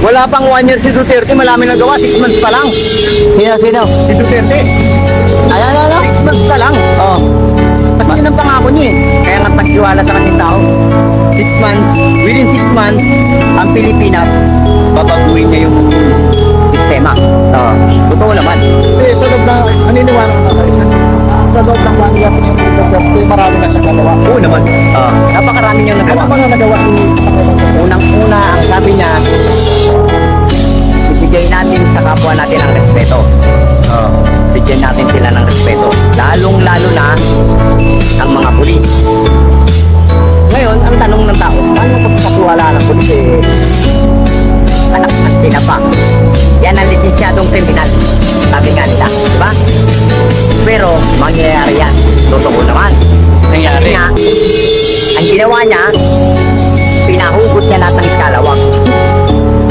Wala pang 1 year si Duterte, malami nang gawa, 6 months pa lang. Sino? Si Duterte, Ano? 6 months pa lang. Oh. Kasi yun ang pangako niya eh. Kaya nga nagtiwala sa kanyang tao. 6 months, within 6 months, ang Pilipinas, babaguhin niya yung sistema. Totoo naman. Eh, sa loob ng, naniniwala ka na isa. Sa loob ng 1 year ng Duterte, marami na siyang nagawa. Oo naman. Napakarami niyang Ano nagawa. mga nagawa ni Pangulong Duterte? Unang-una, ang sabi niya,